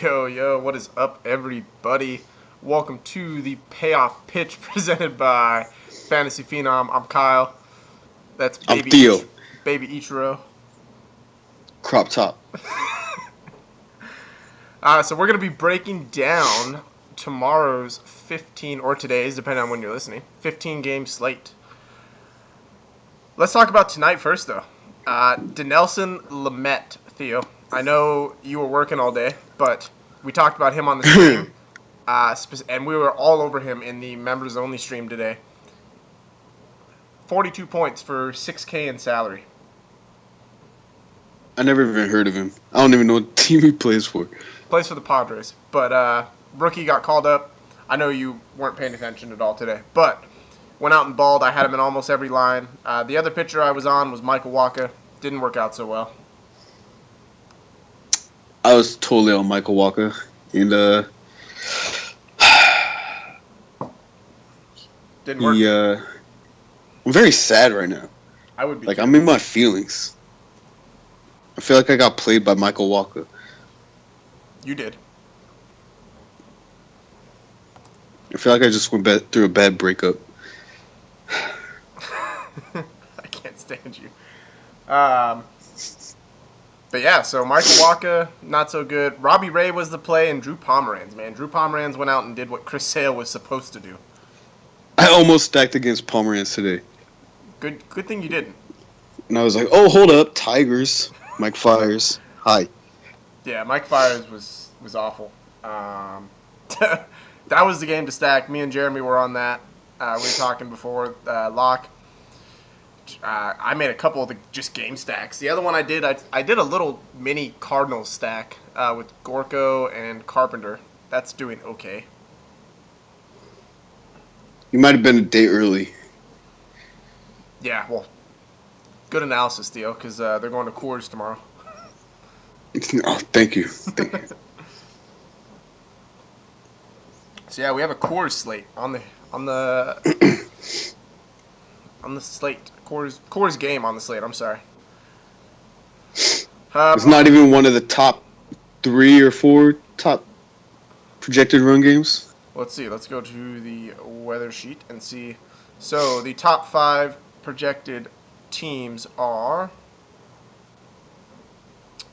Yo, yo, what is up, everybody? Welcome to the Payoff pitch presented by Fantasy Phenom. I'm Kyle. That's I'm Theo. Baby Ichiro. Crop top. So we're going to be breaking down tomorrow's 15, or today's, depending on when you're listening, 15-game slate. Let's talk about tonight first, though. Dinelson Lamet, Theo. I know you were working all day, but we talked about him on the stream, and we were all over him in the members-only stream today. 42 points for $6K in salary. I never even heard of him. I don't even know what team he plays for. Plays for the Padres, but rookie got called up. I know you weren't paying attention at all today, but went out and balled. I had him in almost every line. The other pitcher I was on was Michael Wacha. Didn't work out so well. I was totally on Michael Wacha, and didn't work. I'm very sad right now. I would be. Like, I'm in my feelings. I feel like I got played by Michael Wacha. You did. I feel like I just went through a bad breakup. I can't stand you. But yeah, so Michael Wacha, not so good. Robbie Ray was the play, and Drew Pomeranz, man. Drew Pomeranz went out and did what Chris Sale was supposed to do. I almost stacked against Pomeranz today. Good thing you didn't. And I was like, oh, hold up, Tigers. Mike Fires. Hi. Yeah, Mike Fires was awful. That was the game to stack. Me and Jeremy were on that. We were talking before lock. I made a couple of the just game stacks. The other one I did a little mini Cardinals stack with Gorko and Carpenter. That's doing okay. You might have been a day early. Yeah, well, good analysis, Theo, because they're going to Coors tomorrow. Oh, thank you. Thank you. So yeah, we have a Coors slate on the slate. Coors game on the slate. I'm sorry. It's not even one of the top 3 or 4 top projected run games. Let's see. Let's go to the weather sheet and see. So the top 5 projected teams are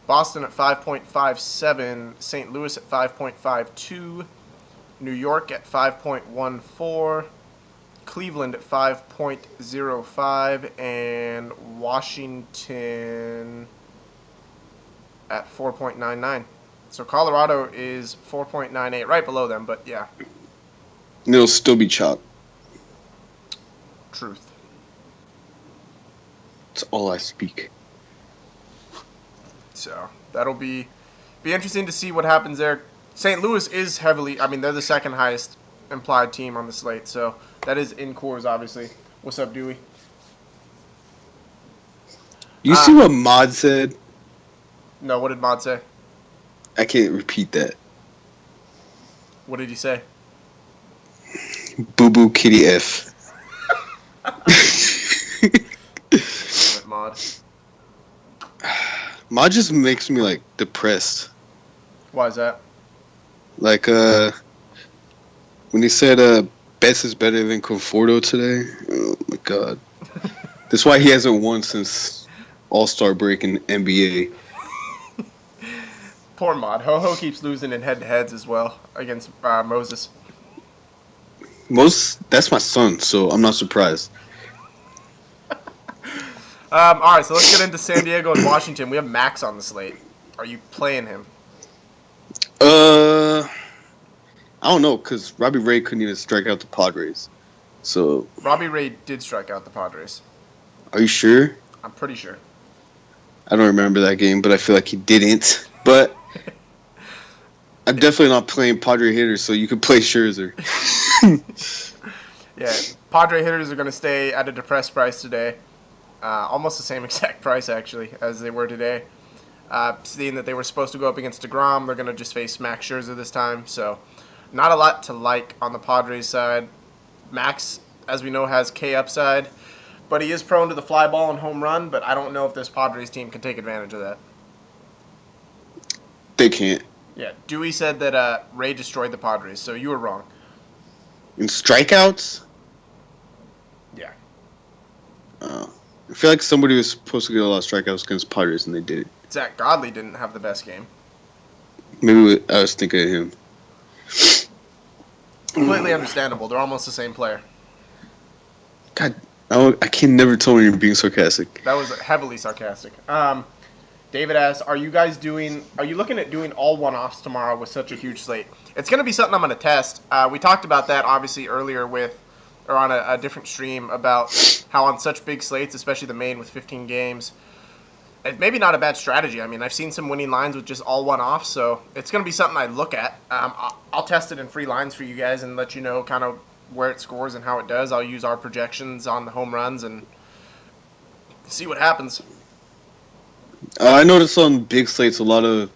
Boston at 5.57, St. Louis at 5.52, New York at 5.14, Cleveland at 5.05, and Washington at 4.99. So Colorado is 4.98, right below them, but yeah. And it'll still be chopped. Truth. That's all I speak. So that'll be interesting to see what happens there. St. Louis is heavily, they're the second highest implied team on the slate, so that is in Coors, obviously. What's up, Dewey? You see what Mod said? No, what did Mod say? I can't repeat that. What did he say? Boo boo kitty F. Mod. Mod just makes me like depressed. Why is that? Like when he said Betts is better than Conforto today. Oh my god. That's why he hasn't won since All-Star break in NBA. Poor Mod. Ho-Ho keeps losing in head-to-heads as well against Moses. That's my son, so I'm not surprised. All right, so let's get into San Diego and Washington. We have Max on the slate. Are you playing him? I don't know, because Robbie Ray couldn't even strike out the Padres. So Robbie Ray did strike out the Padres. Are you sure? I'm pretty sure. I don't remember that game, but I feel like he didn't. But I'm definitely not playing Padre hitters, so you could play Scherzer. Yeah, Padre hitters are going to stay at a depressed price today. Almost the same exact price, actually, as they were today. Seeing that they were supposed to go up against DeGrom, they're going to just face Max Scherzer this time. So not a lot to like on the Padres side. Max, as we know, has K upside, but he is prone to the fly ball and home run, but I don't know if this Padres team can take advantage of that. They can't. Yeah, Dewey said that Ray destroyed the Padres, so you were wrong. In strikeouts, Yeah. I feel like somebody was supposed to get a lot of strikeouts against Padres, and they did. Zach Godley didn't have the best game. Maybe I was thinking of him. Completely understandable. They're almost the same player. God, I can never tell when you're being sarcastic. That was heavily sarcastic. David asks, Are you looking at doing all one-offs tomorrow with such a huge slate? It's going to be something I'm going to test. We talked about that, obviously, earlier on a different stream about how on such big slates, especially the main with 15 games, it's maybe not a bad strategy. I mean, I've seen some winning lines with just all one-offs, so it's going to be something I look at. I'll test it in free lines for you guys and let you know kind of where it scores and how it does. I'll use our projections on the home runs and see what happens. I noticed on big slates a lot of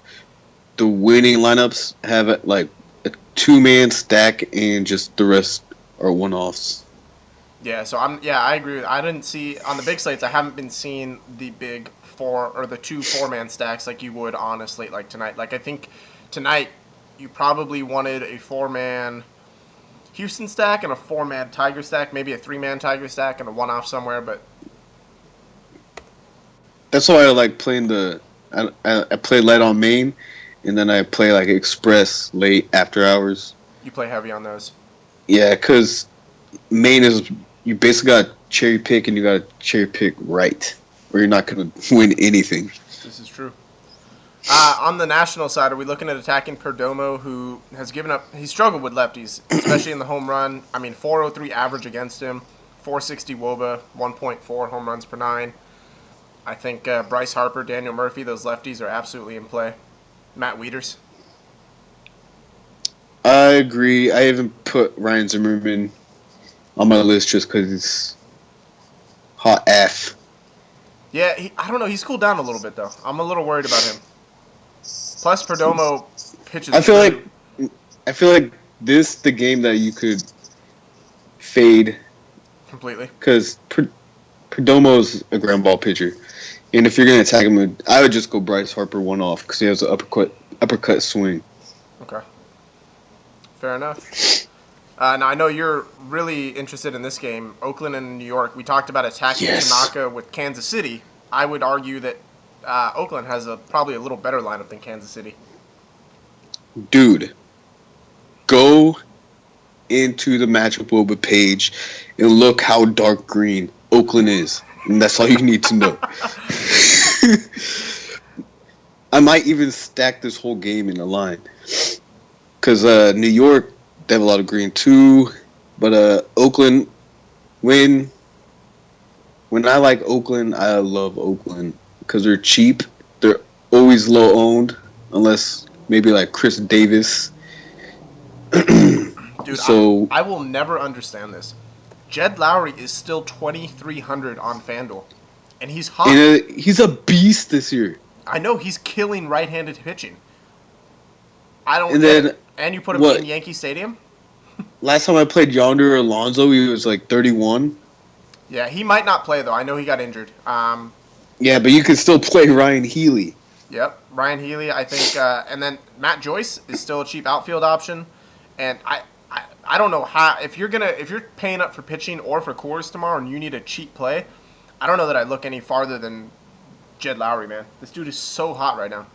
the winning lineups have like a 2-man stack, and just the rest are one-offs. Yeah, so I agree I didn't see on the big slates. I haven't been seeing the big four or the 2 4-man stacks like you would on a slate like tonight. Like I think tonight you probably wanted a 4-man Houston stack and a 4-man Tiger stack, maybe a 3-man Tiger stack and a one-off somewhere. But That's why I like playing I play light on main, and then I play like express late after hours. you play heavy on those. Yeah, because main is you basically got to cherry pick, and you got to cherry pick right, or you're not going to win anything. This is true. On the national side, are we looking at attacking Perdomo, who has given up? He struggled with lefties, especially in the home run. I mean, 403 average against him, 460 WOBA, 1.4 home runs per 9. I think Bryce Harper, Daniel Murphy, those lefties are absolutely in play. Matt Wieters. I agree. I even put Ryan Zimmerman on my list just because he's hot F. Yeah, I don't know. He's cooled down a little bit, though. I'm a little worried about him. Plus, Perdomo pitches. I feel like this the game that you could fade completely. because Perdomo's a ground ball pitcher, and if you're gonna attack him, I would just go Bryce Harper one off because he has an uppercut swing. Okay, fair enough. Now I know you're really interested in this game, Oakland and New York. We talked about attacking Tanaka with Kansas City. I would argue that Oakland has probably a little better lineup than Kansas City. Dude, go into the matchup WOBA page and look how dark green Oakland is. And that's all you need to know. I might even stack this whole game in a line. Because New York, they have a lot of green too. But Oakland, when I like Oakland, I love Oakland. Because they're cheap. They're always low owned. Unless maybe like Chris Davis. Dude, so I will never understand this. Jed Lowry is still 2,300 on FanDuel, and he's hot. He's a beast this year. I know he's killing right-handed pitching. I don't. And you put him in Yankee Stadium. Last time I played Yonder Alonso, he was like 31. Yeah, he might not play though. I know he got injured. Yeah, but you can still play Ryan Healy. Yep, Ryan Healy. I think, and then Matt Joyce is still a cheap outfield option, and I don't know how if you're paying up for pitching or for cores tomorrow and you need a cheap play, I don't know that I look any farther than Jed Lowry, man. This dude is so hot right now.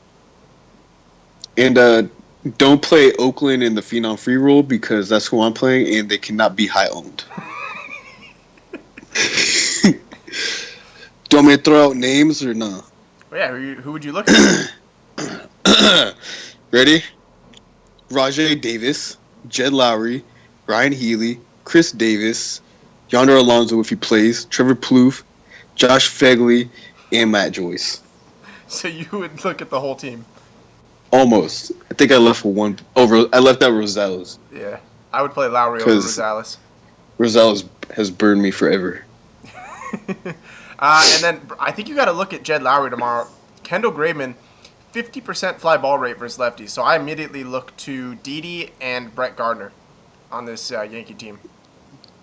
And don't play Oakland in the Phenom free roll because that's who I'm playing, and they cannot be high owned. Do you want me to throw out names or no? Well, yeah, who would you look at? Ready? Rajay Davis, Jed Lowry, Ryan Healy, Chris Davis, Yonder Alonso if he plays, Trevor Plouffe, Josh Fegley, and Matt Joyce. So you would look at the whole team. Almost. I think I left for one over. I left out Rosales. Yeah, I would play Lowry over Rosales. Rosales has burned me forever. And then I think you got to look at Jed Lowry tomorrow. Kendall Graveman, 50% fly ball rate versus lefties. So I immediately look to Didi and Brett Gardner on this Yankee team.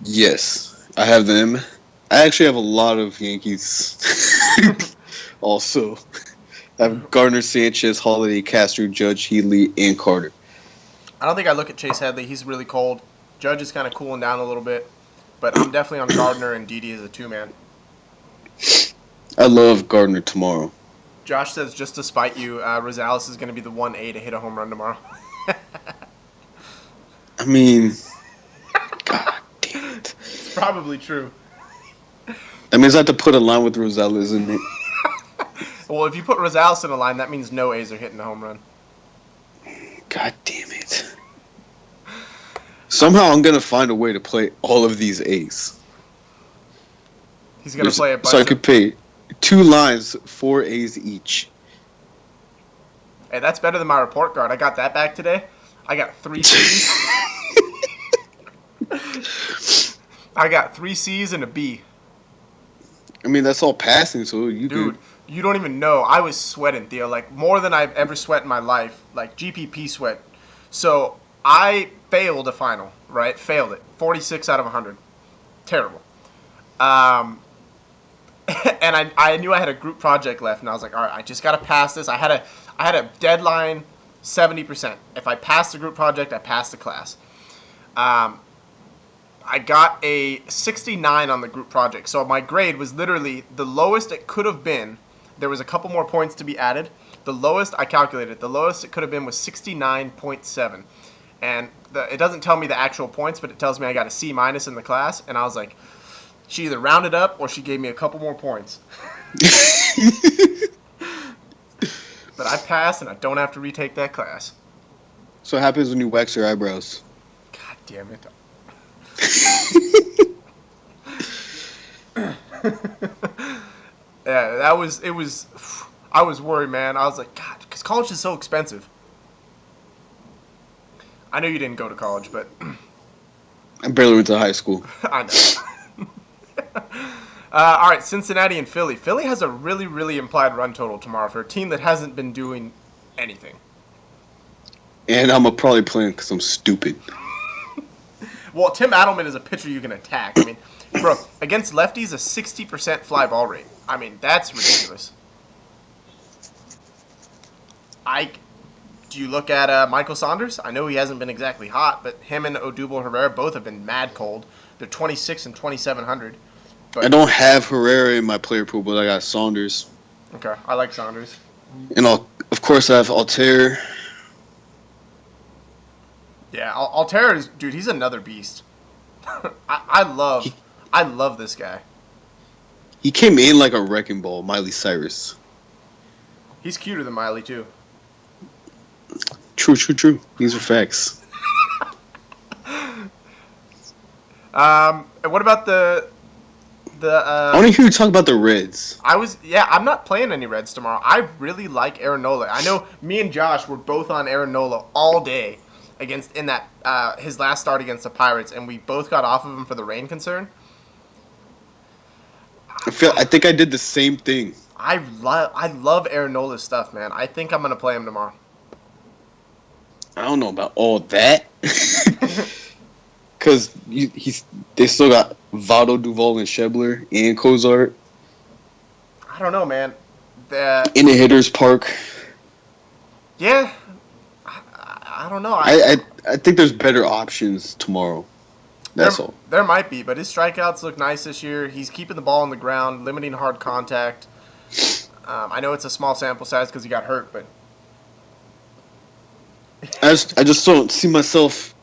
Yes, I have them. I actually have a lot of Yankees also. I have Gardner, Sanchez, Holiday, Castro, Judge, Healy, and Carter. I don't think I look at Chase Headley. He's really cold. Judge is kind of cooling down a little bit. But I'm definitely on Gardner and Didi as a two-man. I love Gardner tomorrow. Josh says, just to spite you, Rosales is going to be the 1A to hit a home run tomorrow. I mean, God damn it. It's probably true. That means I have to put a line with Rosales in it. Well, if you put Rosales in a line, that means no A's are hitting a home run. God damn it. Somehow I'm going to find a way to play all of these A's. He's going to play a bunch so I could pay 2 lines, 4 A's each. Hey, that's better than my report card. I got that back today. I got 3 C's. I got 3 C's and a B. I mean, that's all passing, so you Dude, could... you don't even know. I was sweating, Theo. Like, more than I've ever sweat in my life. Like, GPP sweat. So, I failed a final, right? Failed it. 46 out of 100. Terrible. And I knew I had a group project left, and I was like, all right, I just got to pass this. I had a deadline, 70%. If I passed the group project, I passed the class. I got a 69 on the group project. So my grade was literally the lowest it could have been. There was a couple more points to be added. The lowest, I calculated, the lowest it could have been was 69.7. And it doesn't tell me the actual points, but it tells me I got a C- in the class. And I was like, she either rounded up or she gave me a couple more points. But I passed and I don't have to retake that class. So what happens when you wax your eyebrows? God damn it. Yeah, I was worried, man. I was like, God, because college is so expensive. I know you didn't go to college, but I barely went to high school. I know. All right, Cincinnati and Philly. Philly has a really, really implied run total tomorrow for a team that hasn't been doing anything. And I'm probably playing because I'm stupid. Well, Tim Adelman is a pitcher you can attack. I mean, bro, against lefties, a 60% fly ball rate. I mean, that's ridiculous. Do you look at Michael Saunders? I know he hasn't been exactly hot, but him and Odubel Herrera both have been mad cold. They're 26 and 2,700. But, I don't have Herrera in my player pool, but I got Saunders. Okay, I like Saunders. And of course I have Altair. Yeah, Altair is, dude, he's another beast. I love this guy. He came in like a wrecking ball, Miley Cyrus. He's cuter than Miley, too. True. These are facts. And what about the I want to hear you talk about the Reds. I'm not playing any Reds tomorrow. I really like Aaron Nola. I know me and Josh were both on Aaron Nola all day in that his last start against the Pirates, and we both got off of him for the rain concern. I think I did the same thing. I love Aaron Nola's stuff, man. I think I'm gonna play him tomorrow. I don't know about all that. Because they still got Votto, Duvall, and Schebler, and Cozart. I don't know, man. In the hitter's park. Yeah. I don't know. I think there's better options tomorrow. That's all. There might be, but his strikeouts look nice this year. He's keeping the ball on the ground, limiting hard contact. I know it's a small sample size because he got hurt, but I just don't see myself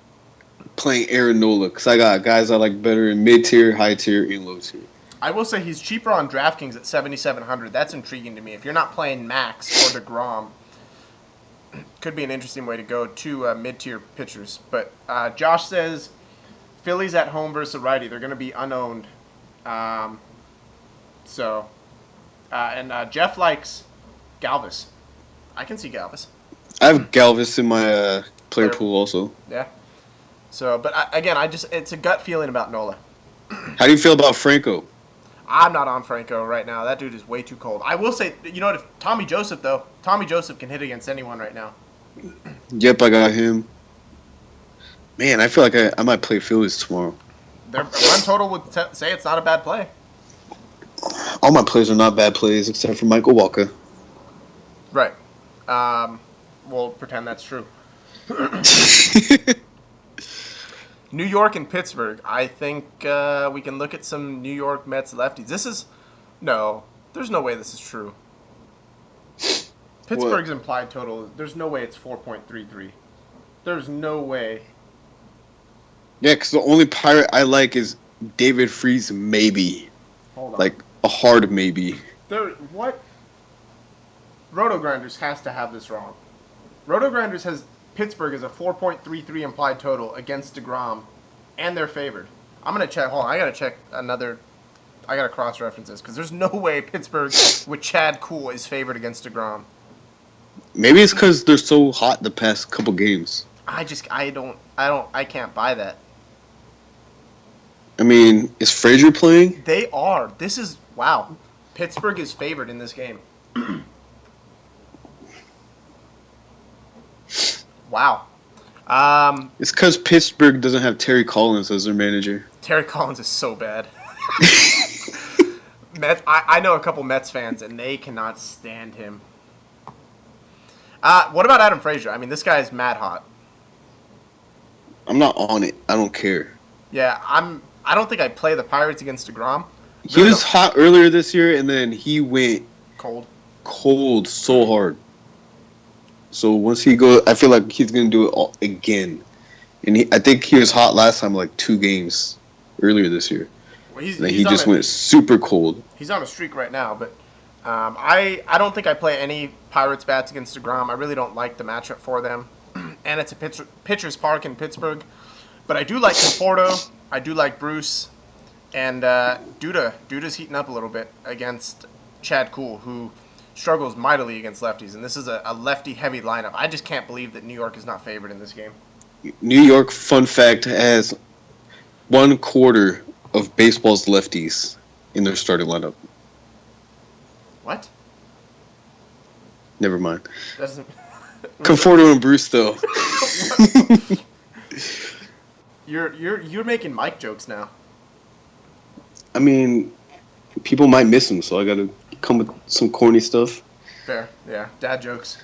playing Aaron Nola because I got guys I like better in mid-tier, high-tier, and low-tier. I will say he's cheaper on DraftKings at 7,700. That's intriguing to me. If you're not playing Max or DeGrom, could be an interesting way to go to mid-tier pitchers. But Josh says Phillies at home versus a righty. They're going to be unowned. And Jeff likes Galvis. I can see Galvis. I have Galvis in my player pool also. Yeah. So, but it's a gut feeling about Nola. How do you feel about Franco? I'm not on Franco right now. That dude is way too cold. I will say, you know what? If Tommy Joseph can hit against anyone right now. Yep, I got him. Man, I feel like I might play Phillies tomorrow. Their run total would say it's not a bad play. All my plays are not bad plays except for Michael Walker. Right. We'll pretend that's true. New York and Pittsburgh. I think we can look at some New York Mets lefties. This is no. There's no way this is true. What? Pittsburgh's implied total. There's no way it's 4.33. There's no way. Yeah, because the only pirate I like is David Freese, maybe. Hold on. Like, a hard maybe. What? Roto Grinders has to have this wrong. Roto Grinders has Pittsburgh as a 4.33 implied total against DeGrom, and they're favored. I'm going to check. Hold on. I got to check another. I got to cross-reference this because there's no way Pittsburgh with Chad Kuhl is favored against DeGrom. Maybe it's because they're so hot the past couple games. I can't buy that. I mean, is Frazier playing? They are. This is, wow. Pittsburgh is favored in this game. Wow. It's because Pittsburgh doesn't have Terry Collins as their manager. Terry Collins is so bad. I know a couple Mets fans, and they cannot stand him. What about Adam Frazier? I mean, this guy is mad hot. I'm not on it. I don't care. Yeah, I don't think I'd play the Pirates against DeGrom. He was hot earlier this year, and then he went cold so hard. So once he goes, I feel like he's going to do it all again. And I think he was hot last time, like 2 games earlier this year. Well, he just went super cold. He's on a streak right now, but I don't think I play any Pirates bats against DeGrom. I really don't like the matchup for them. And it's a pitcher's park in Pittsburgh. But I do like Conforto. I do like Bruce. And Duda. Duda's heating up a little bit against Chad Kuhl, who struggles mightily against lefties. And this is a lefty-heavy lineup. I just can't believe that New York is not favored in this game. New York, fun fact, has 1/4 of baseball's lefties in their starting lineup. What? Never mind. Doesn't... Conforto and Bruce, though. You're making Mike jokes now. I mean, people might miss him, so I got to come with some corny stuff. Fair, yeah. Dad jokes.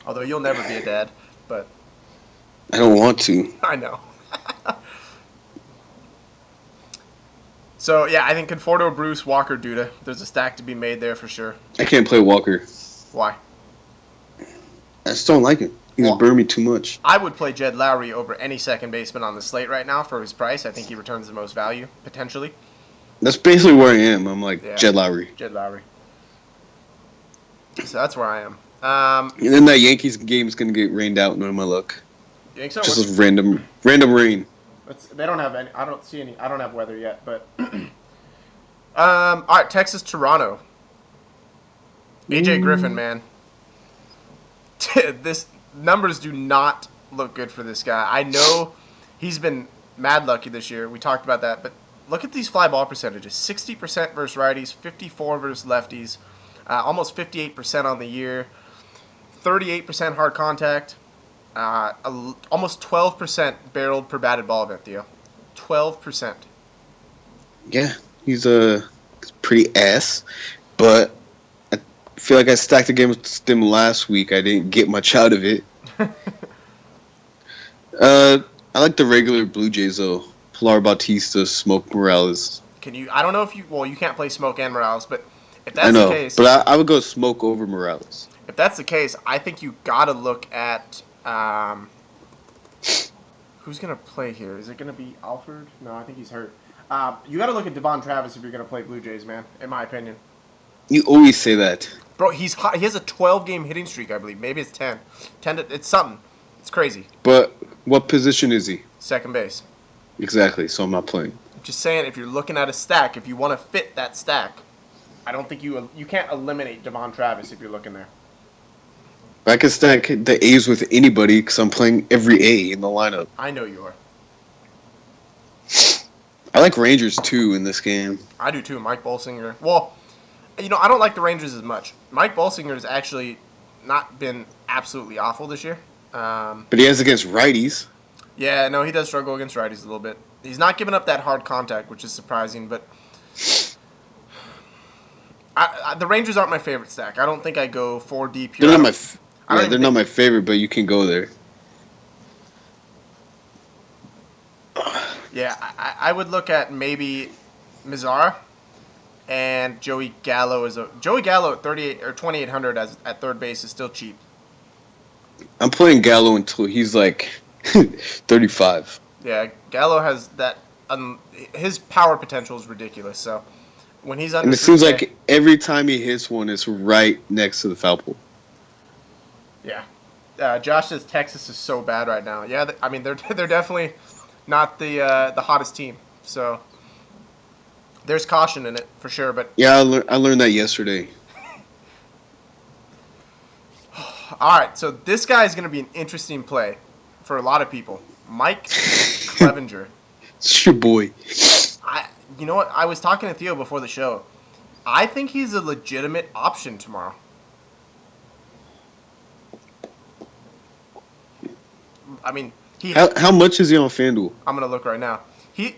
Although you'll never be a dad, but... I don't want to. I know. So, yeah, I think Conforto, Bruce, Walker, Duda. There's a stack to be made there for sure. I can't play Walker. Why? I just don't like him. He's burned me too much. I would play Jed Lowry over any second baseman on the slate right now for his price. I think he returns the most value, potentially. That's basically where I am. I'm like, yeah. Jed Lowry. So that's where I am. And then that Yankees game is going to get rained out, no my luck. You think so? Just as random rain. They don't have any. I don't see any. I don't have weather yet, but all right, Texas, Toronto. AJ Griffin, man. This numbers do not look good for this guy. I know he's been mad lucky this year. We talked about that, but look at these fly ball percentages: 60% versus righties, 54% versus lefties, almost 58% on the year, 38% hard contact. Almost 12% barreled per batted ball event, Theo. 12%. Yeah, he's pretty ass, but I feel like I stacked against him last week. I didn't get much out of it. I like the regular Blue Jays though. Pilar Bautista, Smoke Morales. I don't know if you. Well, you can't play Smoke and Morales, but if that's the case, but I would go Smoke over Morales. If that's the case, I think you gotta look at. Who's going to play here? Is it going to be Alford? No, I think he's hurt. You got to look at Devon Travis if you're going to play Blue Jays, man, in my opinion. You always say that. Bro, he's hot. He has a 12-game hitting streak, I believe. Maybe it's 10. It's something. It's crazy. But what position is he? Second base. Exactly, so I'm not playing. I'm just saying, if you're looking at a stack, if you want to fit that stack, I don't think you can't eliminate Devon Travis if you're looking there. I can stack the A's with anybody because I'm playing every A in the lineup. I know you are. I like Rangers, too, in this game. I do, too. Mike Bolsinger. Well, I don't like the Rangers as much. Mike Bolsinger has actually not been absolutely awful this year. But he has against righties. Yeah, no, he does struggle against righties a little bit. He's not giving up that hard contact, which is surprising, but... The Rangers aren't my favorite stack. I don't think I go 4 deep here. They're not my. I don't Yeah, even they're think, not my favorite, but you can go there. Yeah, I would look at maybe Mizar and Joey Gallo Joey Gallo at 38 or 2,800 as at third base is still cheap. I'm playing Gallo until he's like 35. Yeah, Gallo has that. His power potential is ridiculous. So when he's under And it seems 3K, like every time he hits one, it's right next to the foul pole. yeah. Josh says Texas is so bad right now. Yeah, I mean they're definitely not the hottest team. So there's caution in it for sure. But Yeah, I learned that yesterday. all right, so this guy is going to be an interesting play for a lot of people. Mike Clevenger. It's your boy. You know what? I was talking to Theo before the show. I think he's a legitimate option tomorrow. I mean, How much is he on FanDuel? I'm gonna look right now.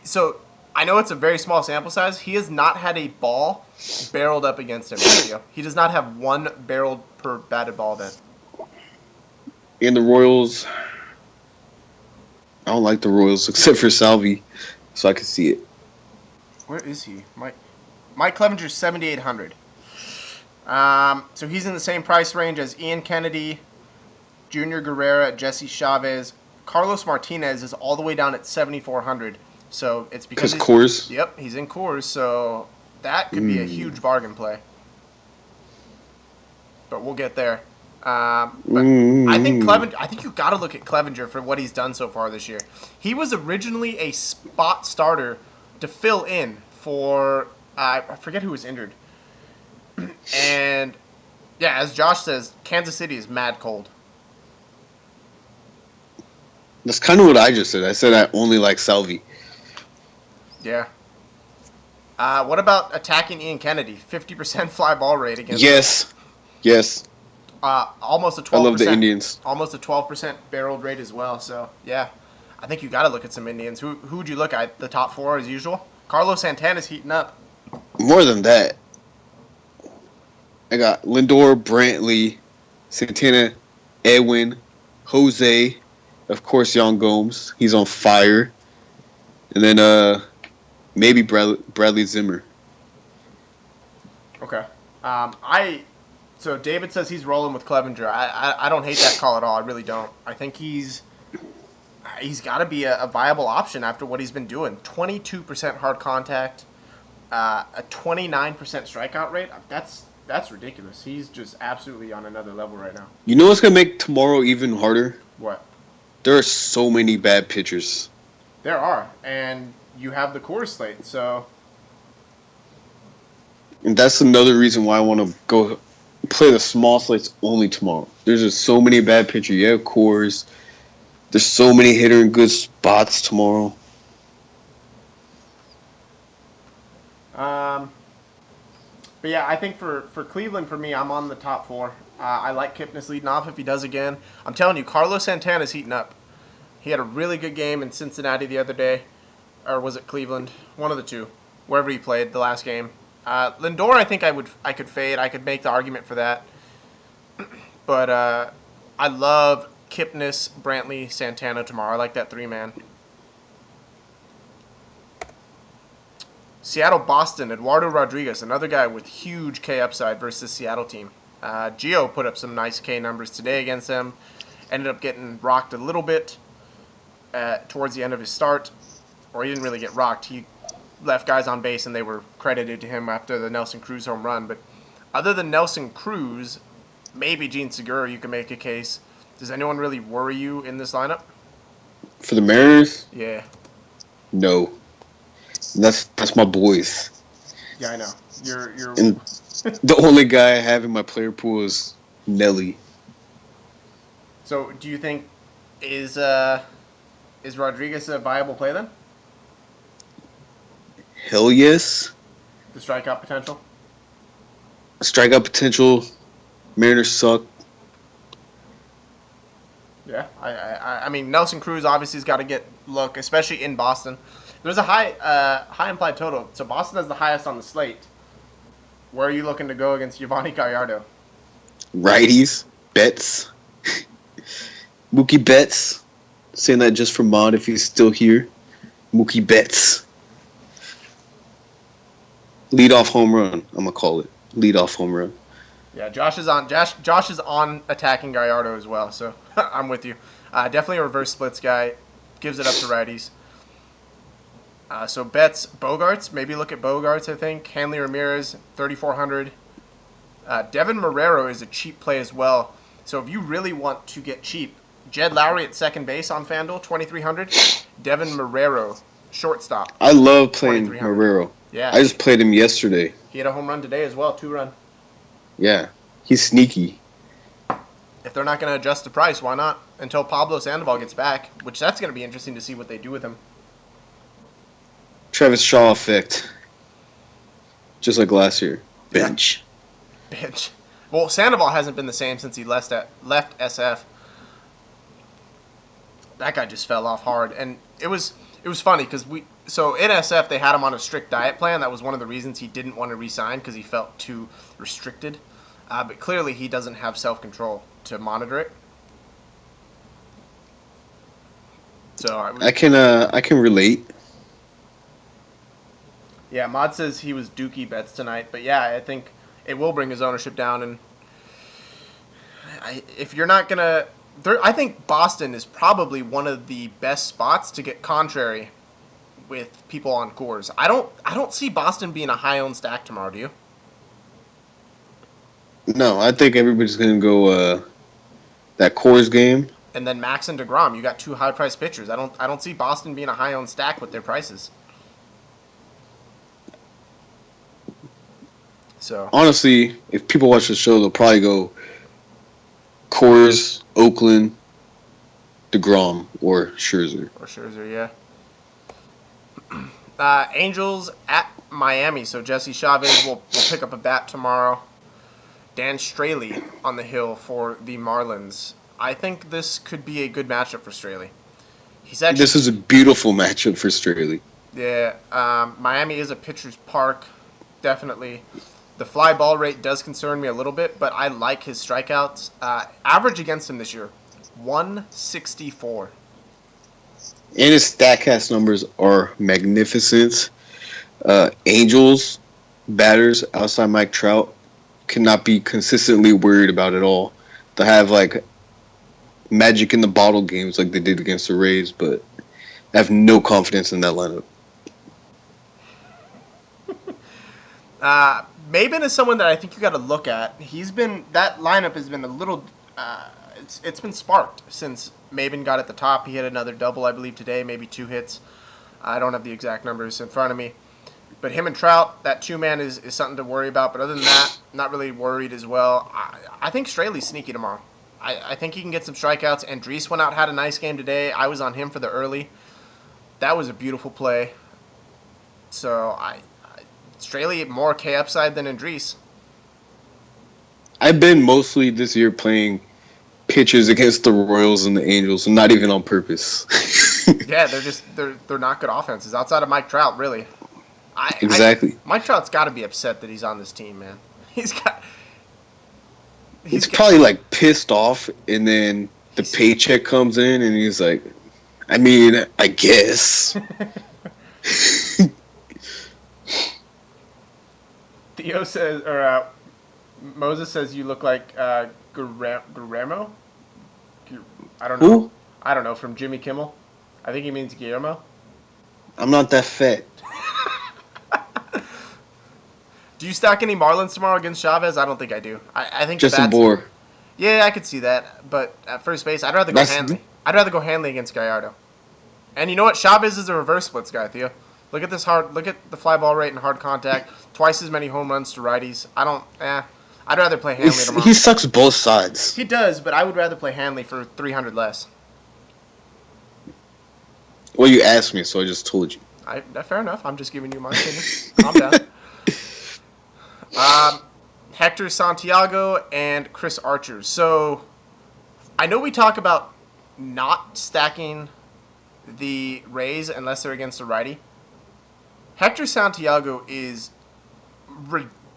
So I know it's a very small sample size. He has not had a ball barreled up against him. Theo. He does not have one barreled per batted ball event. And the Royals. I don't like the Royals except for Salvi, so I can see it. Where is he? Mike Clevenger's 7,800. So he's in the same price range as Ian Kennedy, Junior Guerrera, Jesse Chavez. Carlos Martinez is all the way down at 7,400. So it's because Coors. Yep, he's in Coors. So that could be a huge bargain play. But we'll get there. But I think you got to look at Clevenger for what he's done so far this year. He was originally a spot starter to fill in for I forget who was injured. And yeah, as Josh says, Kansas City is mad cold. That's kind of what I just said. I said I only like Salvi. Yeah. What about attacking Ian Kennedy? 50% fly ball rate against. Yes. Almost a 12%. I love the Indians. Almost a 12% barreled rate as well. So yeah, I think you got to look at some Indians. Who would you look at? The top 4 as usual. Carlos Santana's heating up. More than that, I got Lindor, Brantley, Santana, Edwin, Jose, of course, Young Gomes. He's on fire. And then maybe Bradley Zimmer. Okay. So David says he's rolling with Clevenger. I don't hate that call at all. I really don't. I think he's got to be a viable option after what he's been doing. 22% hard contact, a 29% strikeout rate. That's ridiculous. He's just absolutely on another level right now. You know what's going to make tomorrow even harder? What? There are so many bad pitchers. There are. And you have the Coors slate, so... And that's another reason why I want to go play the small slates only tomorrow. There's just so many bad pitchers. You have Coors. There's so many hitter in good spots tomorrow. But yeah, I think for Cleveland, for me, I'm on the top 4. I like Kipnis leading off if he does again. I'm telling you, Carlos Santana's heating up. He had a really good game in Cincinnati the other day. Or was it Cleveland? One of the two. Wherever he played the last game. Lindor, I think I could fade. I could make the argument for that. But I love Kipnis, Brantley, Santana tomorrow. I like that 3-man. Seattle-Boston, Eduardo Rodriguez, another guy with huge K upside versus Seattle team. Gio put up some nice K numbers today against them. Ended up getting rocked a little bit towards the end of his start. Or he didn't really get rocked. He left guys on base and they were credited to him after the Nelson Cruz home run. But other than Nelson Cruz, maybe Gene Segura, you can make a case. Does anyone really worry you in this lineup? For the Mariners? Yeah. No. That's my boys. Yeah, I know. You're And the only guy I have in my player pool is Nelly. So, do you think is Rodriguez a viable play then? Hell yes. The strikeout potential? Strikeout potential. Mariners suck. Yeah, I mean Nelson Cruz obviously has got to get look, especially in Boston. There's a high implied total, so Boston has the highest on the slate. Where are you looking to go against Giovanni Gallardo? Righties, Betts, Mookie Betts. Saying that just for Mod if he's still here. Mookie Betts. Leadoff home run, I'm gonna call it. Leadoff home run. Yeah, Josh is on attacking Gallardo as well, so I'm with you. Definitely a reverse splits guy. Gives it up to righties. So Betts, Bogarts. Maybe look at Bogarts, I think. Hanley Ramirez, 3,400. Devin Marrero is a cheap play as well. So if you really want to get cheap, Jed Lowry at second base on FanDuel, 2,300. Devin Marrero, shortstop, I love playing 2,300. Marrero. Yeah, I just played him yesterday. he had a home run today as well, 2-run. Yeah, he's sneaky. If they're not going to adjust the price, why not? Until Pablo Sandoval gets back, which that's going to be interesting to see what they do with him. Travis Shaw effect. Just like last year. Bench. Bench. Well, Sandoval hasn't been the same since he left SF. That guy just fell off hard, and it was funny because in SF they had him on a strict diet plan. That was one of the reasons he didn't want to re-sign because he felt too restricted. But clearly he doesn't have self-control to monitor it. So I can relate. Yeah, Mod says he was Dookie Bets tonight, but yeah, I think it will bring his ownership down. And if you're not gonna, I think Boston is probably one of the best spots to get contrary with people on cores. I don't see Boston being a high owned stack tomorrow. Do you? No, I think everybody's gonna go that Coors game. And then Max and DeGrom, you got two high priced pitchers. I don't see Boston being a high owned stack with their prices. So Honestly, if people watch the show, they'll probably go Coors, Oakland, DeGrom, or Scherzer. Or Scherzer, yeah. Angels at Miami. So Jesse Chavez will pick up a bat tomorrow. Dan Straley on the hill for the Marlins. I think this could be a good matchup for Straley. This is a beautiful matchup for Straley. Yeah, Miami is a pitcher's park, definitely. The fly ball rate does concern me a little bit, but I like his strikeouts. Average against him this year, 164. And his StatCast numbers are magnificent. Angels batters outside Mike Trout cannot be consistently worried about at all. They have like magic in the bottle games like they did against the Rays, but I have no confidence in that lineup. Maben is someone that I think you got to look at. That lineup has been a little. It's been sparked since Maben got at the top. He hit another double, I believe, today, maybe 2 hits. I don't have the exact numbers in front of me. But him and Trout, that 2-man is something to worry about. But other than that, not really worried as well. I think Straley's sneaky tomorrow. I think he can get some strikeouts. Andrees went out, had a nice game today. I was on him for the early. That was a beautiful play. So Straley more K upside than Andrees. I've been mostly this year playing pitchers against the Royals and the Angels, and not even on purpose. Yeah, they're not good offenses outside of Mike Trout, really. Exactly. Mike Trout's got to be upset that he's on this team, man. He's probably like pissed off, and then the paycheck comes in, and he's like, I mean, I guess. Theo says, or Moses says, you look like Guillermo. I don't know. Who? I don't know. From Jimmy Kimmel. I think he means Guillermo. I'm not that fat. Do you stack any Marlins tomorrow against Chavez? I don't think I do. I think Justin Bour. Yeah, I could see that. But at first base, I'd rather go Hanley. I'd rather go Hanley against Gallardo. And you know what? Chavez is a reverse splits guy, Theo. Look at the fly ball rate and hard contact. Twice as many home runs to righties. I'd rather play Hanley tomorrow. He sucks both sides. He does, but I would rather play Hanley for 300 less. Well, you asked me, so I just told you. Fair enough. I'm just giving you my opinion. Calm down. Hector Santiago and Chris Archer. So, I know we talk about not stacking the Rays unless they're against a righty. Hector Santiago is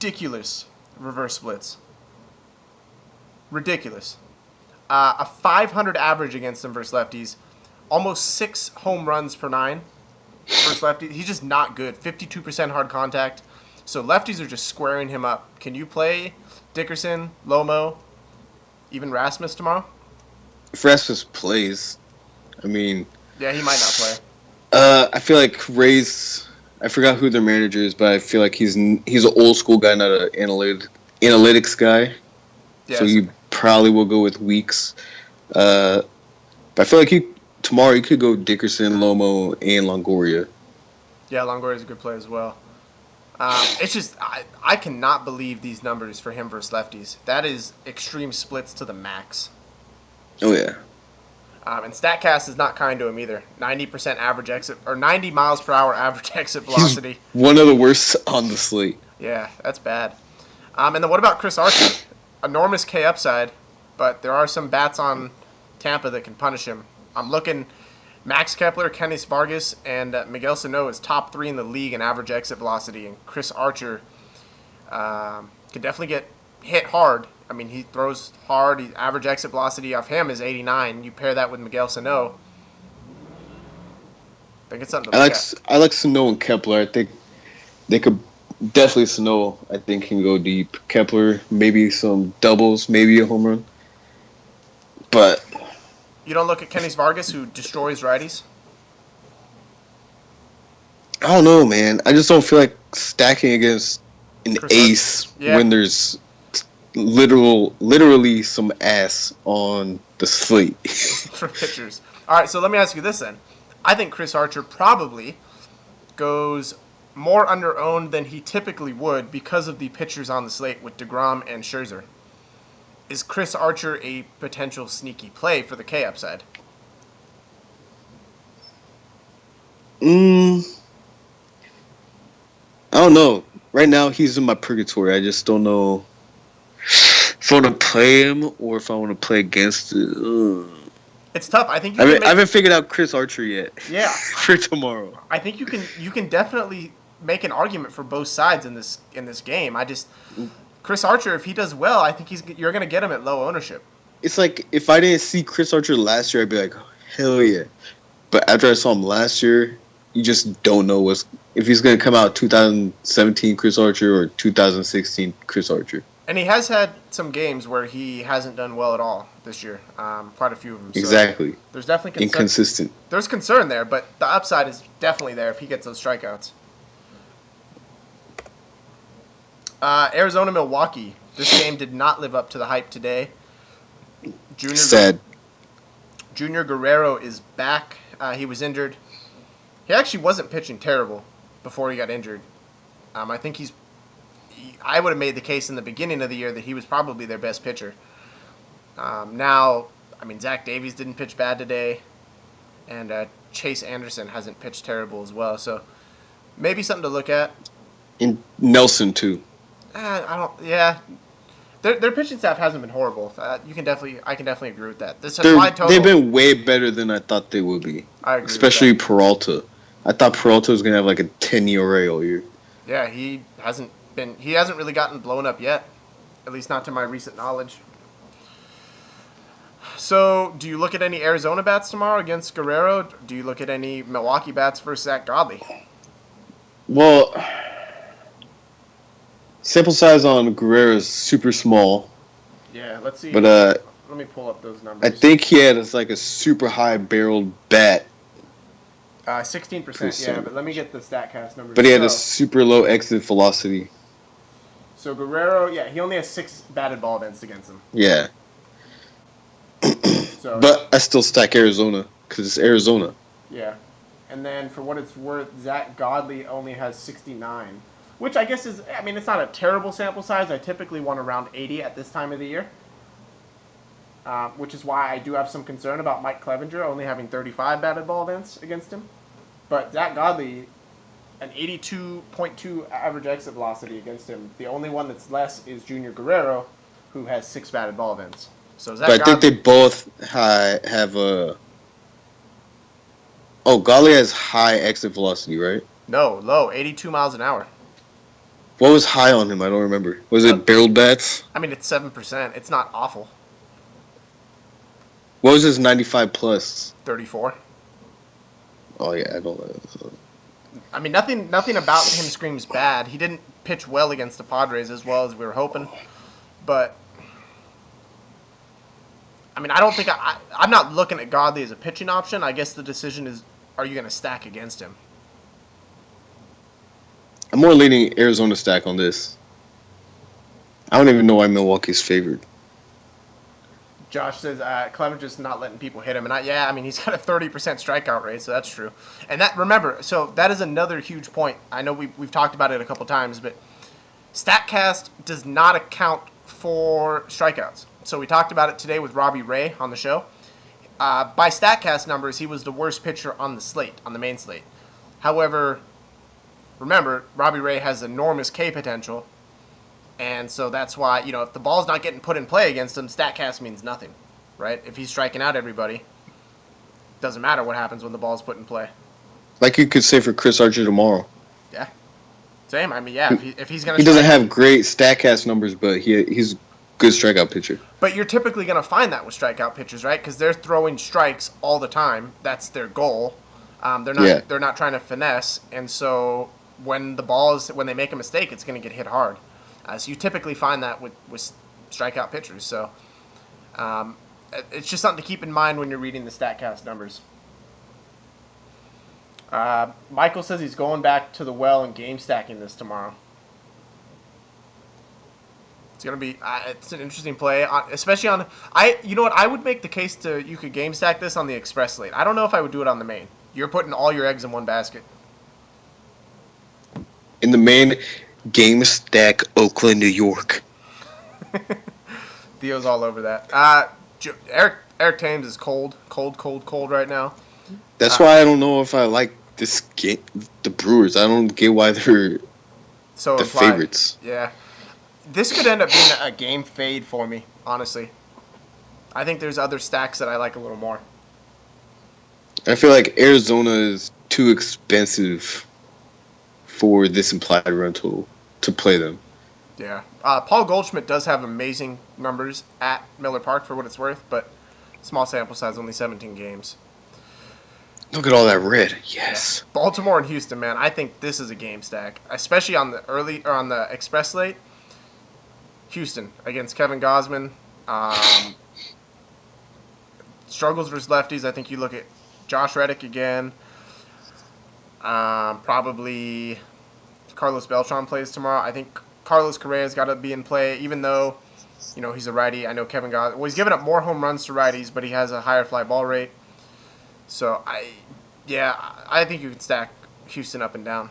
ridiculous reverse splits. Ridiculous. A 500 average against him versus lefties. Almost 6 home runs per 9 versus lefties. He's just not good. 52% hard contact. So lefties are just squaring him up. Can you play Dickerson, Lomo, even Rasmus tomorrow? If Rasmus plays, I mean, Yeah, he might not play. I feel like Ray's. I forgot who their manager is, but I feel like he's an old school guy, not an analytics guy. Yeah, So you probably will go with Weeks. But I feel like tomorrow you could go Dickerson, Lomo, and Longoria. Yeah, Longoria is a good play as well. It's just I cannot believe these numbers for him versus lefties. That is extreme splits to the max. Oh yeah. And Statcast is not kind to him either. 90% average exit or 90 miles per hour average exit velocity. He's one of the worst on the slate. Yeah, that's bad. And then what about Chris Archer? Enormous K upside, but there are some bats on Tampa that can punish him. I'm looking. Max Kepler, Kenneth Vargas, and Miguel Sano is top 3 in the league in average exit velocity, and Chris Archer could definitely get hit hard. I mean, he throws hard. Average exit velocity off him is 89. You pair that with Miguel Sano. I think it's something to look at. I like Sano and Kepler. I think they could definitely Sano. I think can go deep. Kepler maybe some doubles, maybe a home run. But You don't look at Kenneth Vargas, who destroys righties? I don't know, man. I just don't feel like stacking against an Chris ace when there's literally some ass on the slate. For pitchers. All right, so let me ask you this then. I think Chris Archer probably goes more under-owned than he typically would because of the pitchers on the slate with DeGrom and Scherzer. Is Chris Archer a potential sneaky play for the K upside? I don't know. Right now, he's in my purgatory. I just don't know if I want to play him or if I want to play against it. It's tough. I think I haven't figured out Chris Archer yet. Yeah. For tomorrow. I think you can definitely make an argument for both sides in this game. Chris Archer, if he does well, I think you're going to get him at low ownership. It's like if I didn't see Chris Archer last year, I'd be like, hell yeah. But after I saw him last year, you just don't know if he's going to come out 2017 Chris Archer or 2016 Chris Archer. And he has had some games where he hasn't done well at all this year. Quite a few of them. Exactly. So there's definitely inconsistent. There's concern there, but the upside is definitely there if he gets those strikeouts. Arizona, Milwaukee. This game did not live up to the hype today. Sad. Junior Guerrero is back. He was injured. He actually wasn't pitching terrible before he got injured. I think I would have made the case in the beginning of the year that he was probably their best pitcher. Now, I mean, Zach Davies didn't pitch bad today, and Chase Anderson hasn't pitched terrible as well. So maybe something to look at. And Nelson too. Yeah. Their pitching staff hasn't been horrible. I can definitely agree with that. They've been way better than I thought they would be. I agree. Especially Peralta. I thought Peralta was gonna have like a 10 ERA all year. Yeah, he hasn't really gotten blown up yet. At least not to my recent knowledge. So, do you look at any Arizona bats tomorrow against Guerrero? Do you look at any Milwaukee bats versus Zach Godley? Well, sample size on Guerrero is super small. Yeah, let's see. But let me pull up those numbers. I think he had like a super high barreled bat. 16%. Yeah, but let me get the Statcast numbers. But he had a super low exit velocity. So Guerrero, yeah, he only has 6 batted ball events against him. Yeah. But I still stack Arizona because it's Arizona. Yeah. And then for what it's worth, Zach Godley only has 69, which I guess is, I mean, it's not a terrible sample size. I typically want around 80 at this time of the year, which is why I do have some concern about Mike Clevenger only having 35 batted ball events against him. But Zach Godley, an 82.2 average exit velocity against him. The only one that's less is Junior Guerrero, who has 6 batted ball events. So Zach But I think they both have a... Oh, Godley has high exit velocity, right? No, low, 82 miles an hour. What was high on him? I don't remember. Was it barreled bats? I mean, it's 7%. It's not awful. What was his 95 plus? 34. Oh yeah, I don't. I mean, nothing about him screams bad. He didn't pitch well against the Padres as well as we were hoping, but I mean, I don't think I'm not looking at Godley as a pitching option. I guess the decision is, are you going to stack against him? I'm more leaning Arizona stack on this. I don't even know why Milwaukee's favored. Josh says Clevenger just not letting people hit him, and I mean he's got a 30% strikeout rate, so that's true. And that remember, so that is another huge point. I know we've talked about it a couple times, but Statcast does not account for strikeouts. So we talked about it today with Robbie Ray on the show. By Statcast numbers, he was the worst pitcher on the slate, on the main slate. However, remember, Robbie Ray has enormous K potential, and so that's why, if the ball's not getting put in play against him, Statcast means nothing, right? If he's striking out everybody, doesn't matter what happens when the ball's put in play. Like you could say for Chris Archer tomorrow. Yeah. Same. I mean, yeah, if he's going He to... doesn't have great Statcast numbers, but he's a good strikeout pitcher. But you're typically going to find that with strikeout pitchers, right? Because they're throwing strikes all the time. That's their goal. They're not trying to finesse, and so when they make a mistake, it's going to get hit hard. So you typically find that with strikeout pitchers. So it's just something to keep in mind when you're reading the Statcast numbers. Michael says he's going back to the well and game stacking this tomorrow. It's gonna be it's an interesting play, especially on You know what? I would make the case you could game stack this on the express slate. I don't know if I would do it on the main. You're putting all your eggs in one basket. In the main, game stack Oakland, New York. Theo's all over that. Eric Thames is cold right now. That's why I don't know if I like this game, the Brewers. I don't get why they're so the implied. favorites. Yeah. This could end up being a game fade for me, honestly. I think there's other stacks that I like a little more. I feel like Arizona is too expensive for this implied run total to play them. Yeah. Paul Goldschmidt does have amazing numbers at Miller Park for what it's worth, but small sample size, only 17 games. Look at all that red. Yes. Yeah. Baltimore and Houston, man. I think this is a game stack, especially on the express slate. Houston against Kevin Gausman. Struggles versus lefties. I think you look at Josh Reddick again. Probably Carlos Beltran plays tomorrow. I think Carlos Correa's got to be in play, even though he's a righty. I know Kevin Gausman. Well, he's given up more home runs to righties, but he has a higher fly ball rate. So I think you could stack Houston up and down.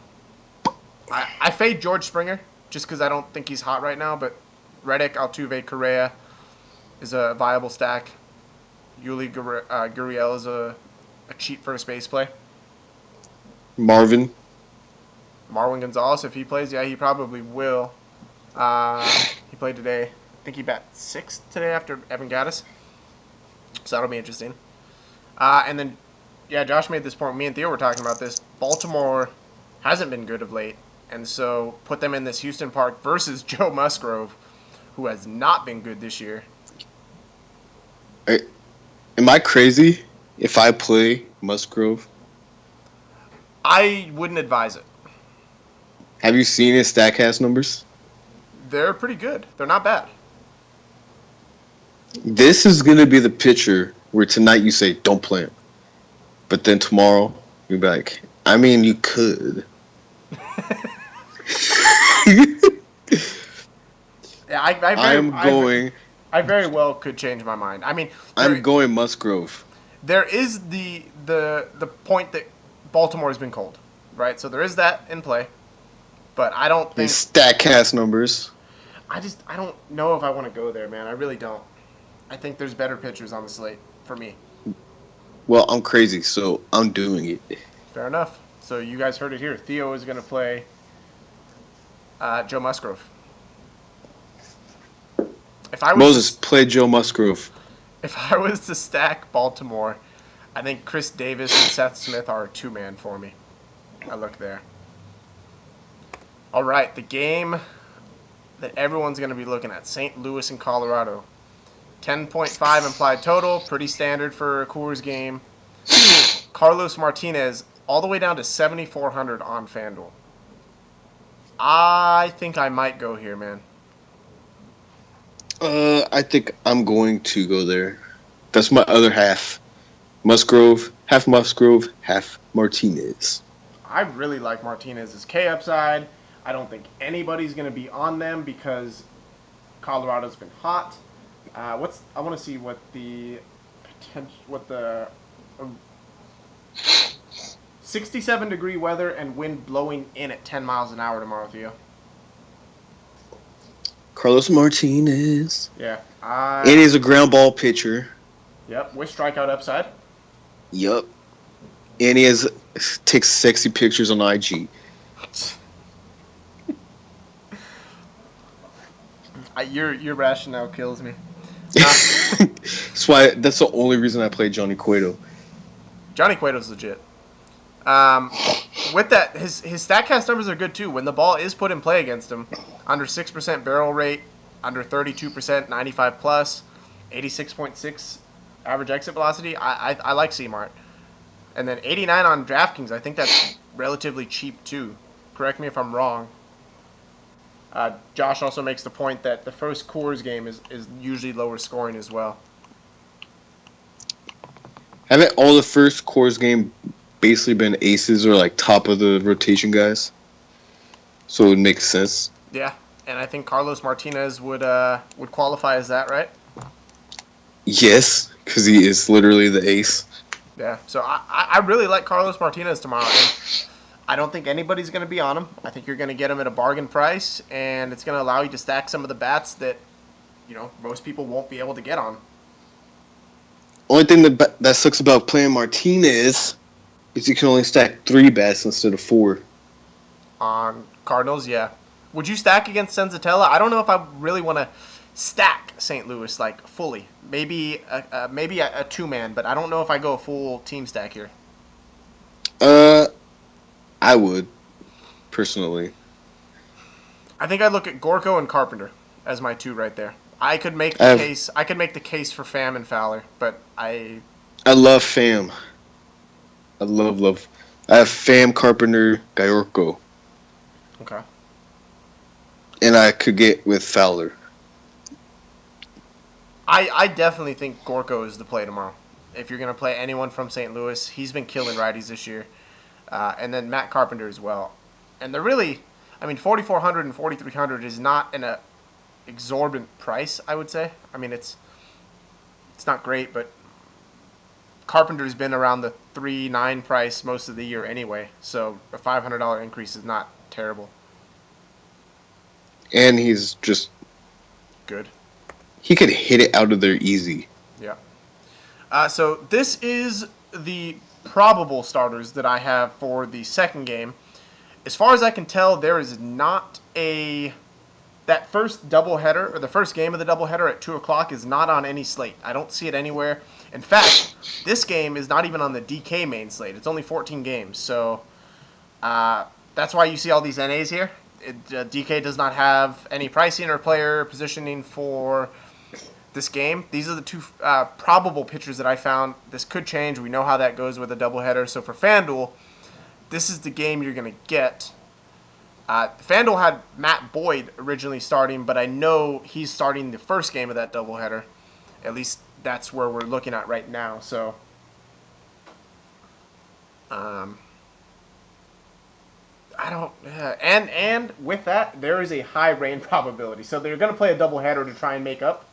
I fade George Springer just because I don't think he's hot right now, but Reddick, Altuve, Correa is a viable stack. Yuli Gurriel is a cheap first base play. Marwin Gonzalez, if he plays, yeah, he probably will. He played today. I think he bat 6th today after Evan Gattis. So that'll be interesting. And then, yeah, Josh made this point. Me and Theo were talking about this. Baltimore hasn't been good of late. And so put them in this Houston Park versus Joe Musgrove, who has not been good this year. Am I crazy if I play Musgrove? I wouldn't advise it. Have you seen his Statcast numbers? They're pretty good. They're not bad. This is going to be the pitcher where tonight you say, don't play him. But then tomorrow, you're like, I mean, you could. Yeah, I very well could change my mind. I mean, I'm going Musgrove. There is the point that Baltimore has been cold, right? So there is that in play, but I don't think his Statcast numbers. I don't know if I want to go there, man. I really don't. I think there's better pitchers on the slate for me. Well, I'm crazy, so I'm doing it. Fair enough. So you guys heard it here. Theo is going to play Joe Musgrove. Moses, play Joe Musgrove. If I was to stack Baltimore, I think Chris Davis and Seth Smith are a two-man for me. I look there. All right, the game that everyone's going to be looking at, St. Louis and Colorado. 10.5 implied total, pretty standard for a Coors game. Carlos Martinez all the way down to 7,400 on FanDuel. I think I might go here, man. I think I'm going to go there. That's my other half. Musgrove, half Martinez. I really like Martinez's K upside. I don't think anybody's going to be on them because Colorado's been hot. I want to see what the potential, what the 67-degree weather and wind blowing in at 10 miles an hour tomorrow, Theo. Carlos Martinez. Yeah. And he's a ground ball pitcher. Yep. With strikeout upside. Yup. And he takes sexy pictures on IG. Your rationale kills me. That's the only reason I play Johnny Cueto. Johnny Cueto's legit. With that, his StatCast numbers are good too. When the ball is put in play against him, under 6% barrel rate, under 32%, 95 plus, 86.6 average exit velocity. I like C-Mart. And then 89 on DraftKings. I think that's relatively cheap too. Correct me if I'm wrong. Josh also makes the point that the first Coors game is usually lower scoring as well. Haven't all the first Coors game basically been aces or like top of the rotation guys? So it would make sense. Yeah, and I think Carlos Martinez would qualify as that, right? Yes, because he is literally the ace. Yeah, so I really like Carlos Martinez tomorrow. And I don't think anybody's going to be on him. I think you're going to get him at a bargain price, and it's going to allow you to stack some of the bats that, most people won't be able to get on. Only thing that sucks about playing Martinez is you can only stack 3 bats instead of 4. On Cardinals, yeah. Would you stack against Senzatella? I don't know if I really want to stack St. Louis like fully. Maybe a 2-man, but I don't know if I go a full team stack here. I would personally. I think I'd look at Gorko and Carpenter as my 2 right there. I could make the case. I could make the case for Pham and Fowler, but I love Pham. I love. I have Pham, Carpenter, Gayorko. Okay. And I could get with Fowler. I definitely think Gorko is the play tomorrow. If you're going to play anyone from St. Louis, he's been killing righties this year. And then Matt Carpenter as well. And they're really, 4,400 and 4,300 is not an exorbitant price, I would say. It's not great, but Carpenter's been around the 3.9 price most of the year anyway. So a $500 increase is not terrible. And he's just good. He could hit it out of there easy. Yeah. So this is the probable starters that I have for the second game. As far as I can tell, there is not that first doubleheader, or the first game of the doubleheader at 2 o'clock is not on any slate. I don't see it anywhere. In fact, this game is not even on the DK main slate. It's only 14 games. So that's why you see all these NAs here. DK does not have any pricing or player positioning for this game. These are the 2 probable pitchers that I found. This could change. We know how that goes with a doubleheader. So for FanDuel, this is the game you're going to get. FanDuel had Matt Boyd originally starting, but I know he's starting the first game of that doubleheader. At least that's where we're looking at right now. So, I don't. And with that, there is a high rain probability. So they're going to play a doubleheader to try and make up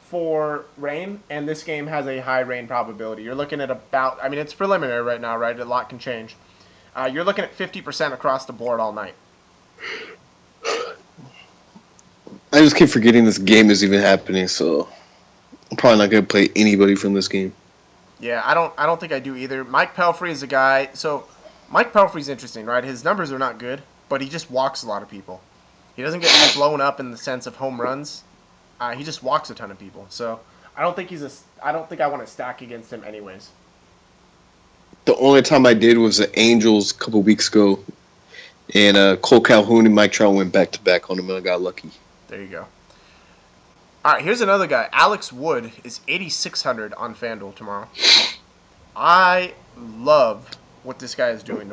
for rain, and this game has a high rain probability. You're looking at about. It's preliminary right now, right? A lot can change. You're looking at 50% across the board all night. I just keep forgetting this game is even happening, so I'm probably not going to play anybody from this game. Yeah, I don't think I do either. Mike Pelfrey is a guy. So Mike Pelfrey's interesting, right? His numbers are not good, but he just walks a lot of people. He doesn't get blown up in the sense of home runs. He just walks a ton of people. So I don't think I want to stack against him anyways. The only time I did was the Angels a couple weeks ago, And Cole Calhoun and Mike Trout went back to back on him and got lucky. There you go. All right, here's another guy. Alex Wood is 8,600 on FanDuel tomorrow. I love what this guy is doing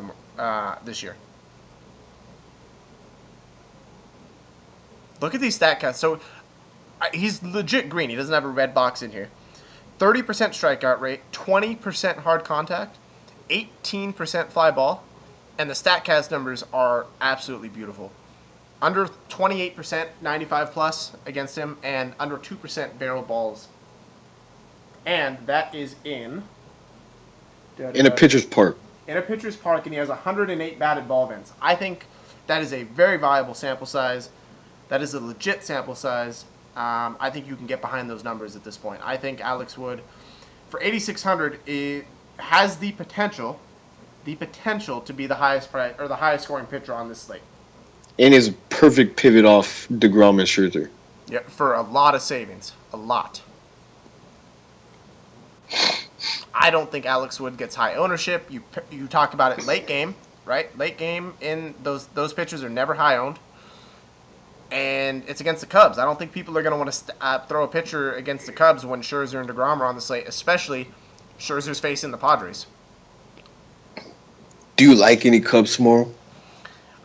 this year. Look at these stat counts. So he's legit green. He doesn't have a red box in here. 30% strikeout rate, 20% hard contact, 18% fly ball, and the StatCast numbers are absolutely beautiful. Under 28%, 95 plus against him, and under 2% barrel balls. And that is in a pitcher's park. In a pitcher's park, and he has 108 batted ball events. I think that is a very viable sample size. That is a legit sample size. I think you can get behind those numbers at this point. I think Alex Wood, for 8,600, has the potential to be the highest price or the highest scoring pitcher on this slate. And his perfect pivot off DeGrom and Scherzer. Yeah, for a lot of savings. A lot. I don't think Alex Wood gets high ownership. You talk about it late game, right? Late game in those pitchers are never high owned. And it's against the Cubs. I don't think people are going to want to throw a pitcher against the Cubs when Scherzer and DeGrom are on the slate, especially Scherzer's facing the Padres. Do you like any Cubs tomorrow?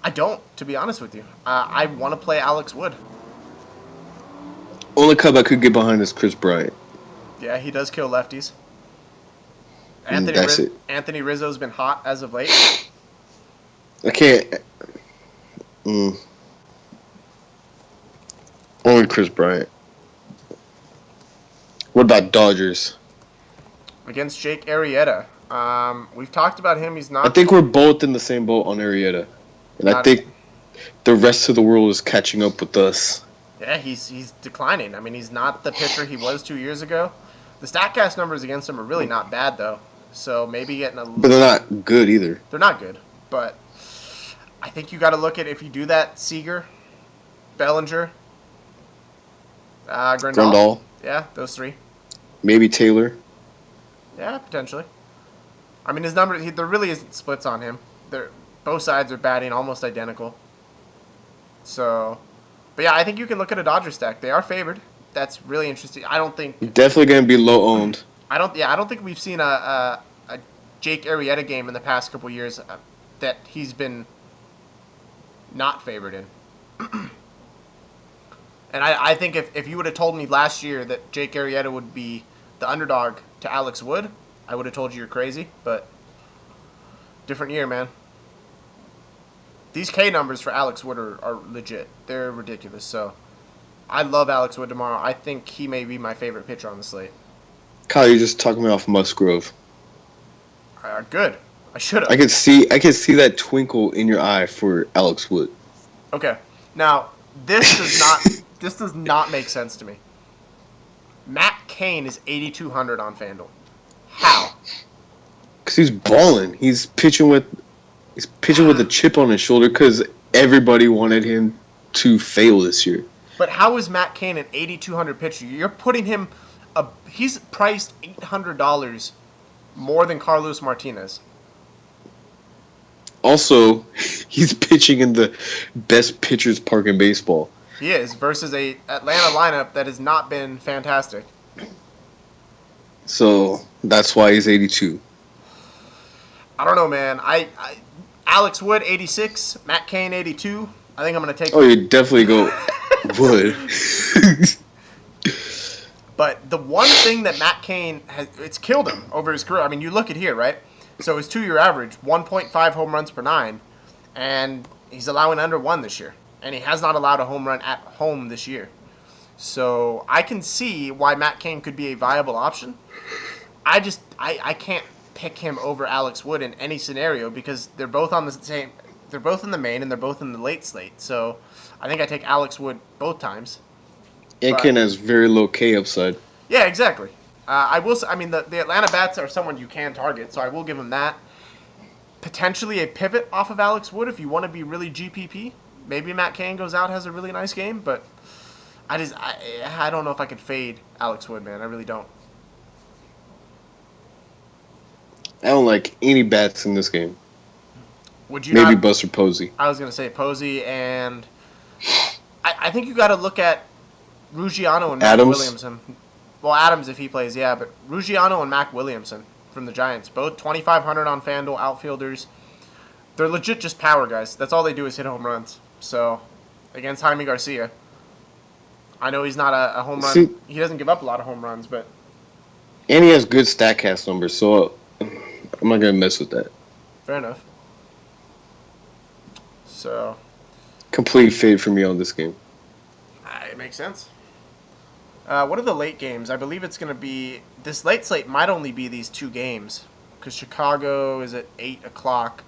I don't, to be honest with you. I want to play Alex Wood. Only Cub I could get behind is Chris Bryant. Yeah, he does kill lefties. Anthony Rizzo's been hot as of late. I can't. Only Chris Bryant. What about Dodgers? Against Jake Arrieta. We've talked about him. He's not. I think we're both in the same boat on Arrieta. And I think the rest of the world is catching up with us. Yeah, he's declining. I mean, he's not the pitcher he was 2 years ago. The StatCast numbers against him are really not bad, though. So maybe getting a... But they're not good either. They're not good. But I think you got to look at, if you do that, Seager, Bellinger, Grandal. Yeah, those three. Maybe Taylor. Yeah, potentially. I mean, his numbers, there really isn't splits on him. Both sides are batting almost identical. So, but yeah, I think you can look at a Dodger stack. They are favored. That's really interesting. I don't think... Definitely going to be low owned. I don't think we've seen a Jake Arrieta game in the past couple years that he's been not favored in. And I think if you would have told me last year that Jake Arrieta would be the underdog to Alex Wood, I would have told you you're crazy. But different year, man. These K numbers for Alex Wood are legit. They're ridiculous. So I love Alex Wood tomorrow. I think he may be my favorite pitcher on the slate. Kyle, you're just talking me off Musgrove. Good. I should have. I can see that twinkle in your eye for Alex Wood. Okay. Now, this does not make sense to me. Matt Cain is 8,200 on FanDuel. How? Because he's balling. He's pitching with a chip on his shoulder because everybody wanted him to fail this year. But how is Matt Cain an 8,200 pitcher? You're putting him he's priced $800 more than Carlos Martinez. Also, he's pitching in the best pitcher's park in baseball. He is, versus a Atlanta lineup that has not been fantastic. So that's why he's 82. I don't know, man. Alex Wood 86, Matt Cain 82. I think I'm gonna take. Oh, you definitely go Wood. But the one thing that Matt Cain it's killed him over his career. I mean, you look at here, right? So his 2-year average, 1.5 home runs per 9, and he's allowing under 1 this year. And he has not allowed a home run at home this year. So I can see why Matt Cain could be a viable option. I can't pick him over Alex Wood in any scenario because they're both on the same. They're both in the main and they're both in the late slate. So I think I take Alex Wood both times. And Cain has very low K upside. Yeah, exactly. I will. I mean, the Atlanta bats are someone you can target, so I will give him that. Potentially a pivot off of Alex Wood if you want to be really GPP. Maybe Matt Cain goes out, has a really nice game, but I don't know if I could fade Alex Wood, man. I really don't. I don't like any bats in this game. Would you Maybe not? Buster Posey. I was gonna say Posey, and I think you got to look at Ruggiano and Mac Adams. Williamson. Well, Adams if he plays, yeah, but Ruggiano and Mac Williamson from the Giants, both 2,500 on FanDuel outfielders. They're legit just power guys. That's all they do is hit home runs. So, against Jaime Garcia, I know he's not a home run. See, He doesn't give up a lot of home runs, but and he has good StatCast numbers, so I'm not gonna mess with that. fair enough. So, Complete fade for me on this game. it makes sense. What are the late games? I believe it's going to be this late slate might only be these two games because Chicago is at 8 o'clock.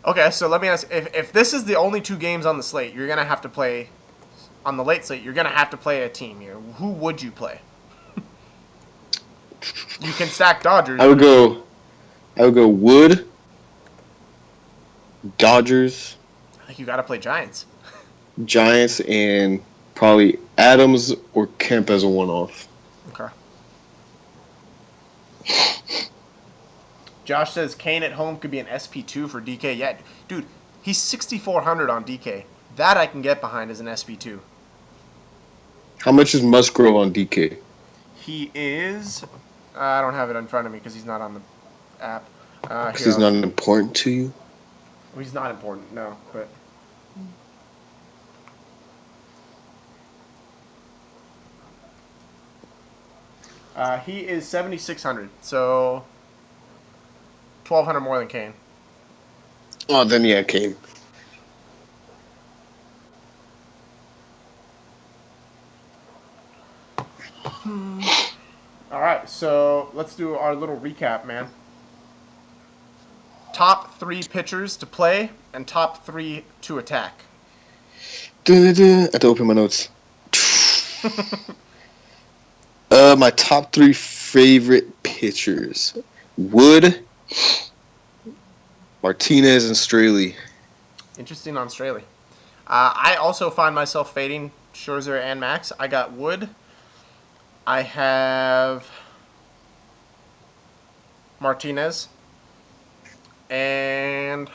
Okay, so let me ask: if this is the only two games on the slate, you're going to have to play on the late slate. You're going to have to play a team here. Who would you play? You can stack Dodgers. I would go Wood, Dodgers, I think you got to play Giants. Giants, and probably Adams or Kemp as a one-off. Okay. Josh says Kane at home could be an SP2 for DK. Yeah, dude, he's 6,400 on DK. That I can get behind as an SP2. How much is Musgrove on DK? He is. I don't have it in front of me because he's not on the app. Because he's not important to you. Well, he's not important, no. But he is 7,600, so 1,200 more than Kane. Oh, then yeah, Kane. All right, so let's do our little recap, man. Top 3 pitchers to play and top 3 to attack. I have to open my notes. My top 3 favorite pitchers: Wood, Martinez, and Straley. Interesting on Straley. I also find myself fading Scherzer and Max. I got Wood. I have Martinez. And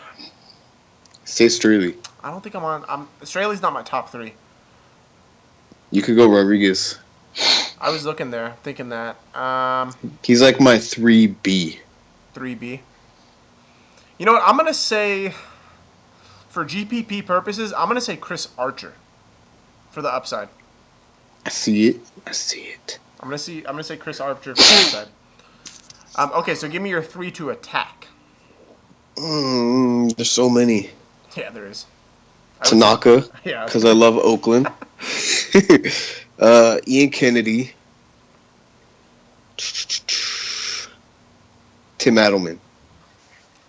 Say Straley. I don't think I'm on. Straley's not my top 3. You could go Rodriguez. I was looking there, thinking that. He's like my 3B. 3B. You know what? I'm gonna say, for GPP purposes, I'm gonna say Chris Archer for the upside. I see it. I'm gonna say Chris Archer for the upside. Okay, so give me your 3 to attack. There's so many. Yeah, there is. Tanaka, Yeah. because I love Oakland. Ian Kennedy. Tim Adelman.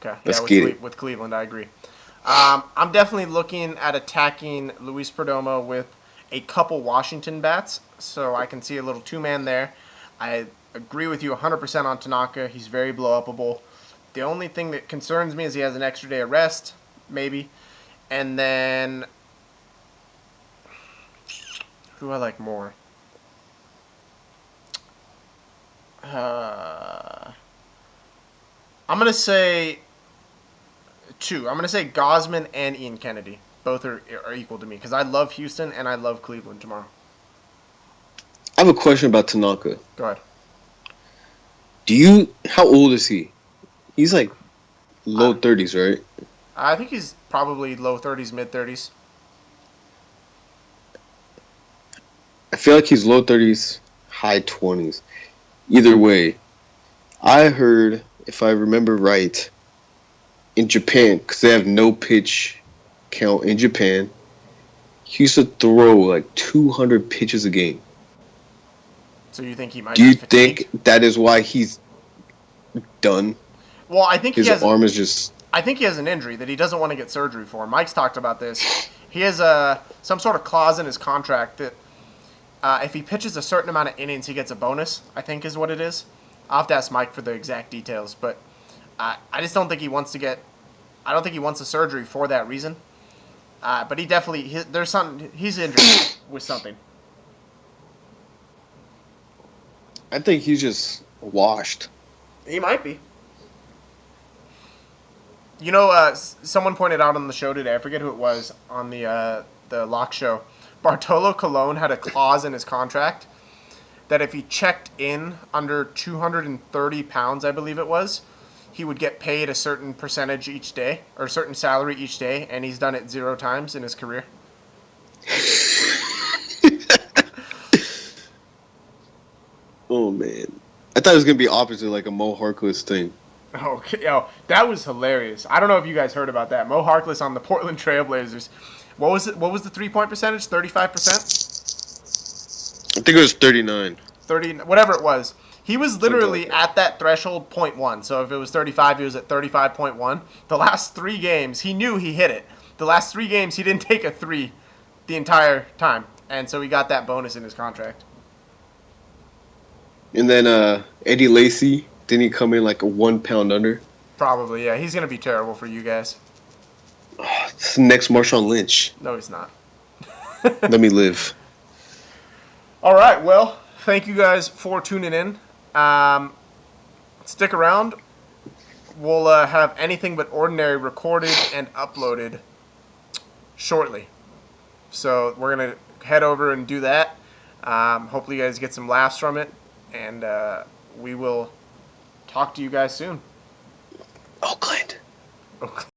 Okay. Let's Yeah, get it. with Cleveland, I agree. I'm definitely looking at attacking Luis Perdomo with a couple Washington bats, so I can see a little two-man there. I agree with you 100% on Tanaka. He's very blow-upable. The only thing that concerns me is he has an extra day of rest, maybe. And then, who do I like more? I'm going to say 2. I'm going to say Gosman and Ian Kennedy. Both are equal to me because I love Houston and I love Cleveland tomorrow. I have a question about Tanaka. Go ahead. How old is he? He's like low 30s, right? I think he's probably low 30s, mid 30s. I feel like he's low 30s, high 20s. Either way, I heard, if I remember right, in Japan, because they have no pitch count in Japan, he used to throw like 200 pitches a game. So you think he might Do you be fatigued? think that is why he's done? Well, I think His arm is just... I think he has an injury that he doesn't want to get surgery for. Mike's talked about this. He has some sort of clause in his contract that if he pitches a certain amount of innings, he gets a bonus, I think is what it is. I'll have to ask Mike for the exact details, but I just don't think he wants to get... I don't think he wants a surgery for that reason. But he definitely... there's something... He's injured with something. I think he's just washed. He might be. Someone pointed out on the show today. I forget who it was on the lock show. Bartolo Colon had a clause in his contract that if he checked in under 230 pounds, I believe it was, he would get paid a certain percentage each day or a certain salary each day, and he's done it 0 times in his career. Oh man, I thought it was gonna be opposite, like a Mo Harkless thing. Okay, that was hilarious. I don't know if you guys heard about that. Mo Harkless on the Portland Trailblazers. What was it? What was the 3-point percentage? 35%? I think it was 39. 30, whatever it was. He was Something like literally that. at that threshold, .1. So if it was 35, he was at 35.1. The last 3 games, he knew he hit it. The last 3 games, he didn't take a 3 the entire time. And so he got that bonus in his contract. And then Eddie Lacy, didn't he come in like a 1 pound under? Probably, yeah. He's going to be terrible for you guys. Oh, it's the next Marshawn Lynch. No, he's not. Let me live. All right, well, thank you guys for tuning in. Stick around. We'll have Anything But Ordinary recorded and uploaded shortly. So we're going to head over and do that. Hopefully you guys get some laughs from it. And we will talk to you guys soon. Oakland. Okay.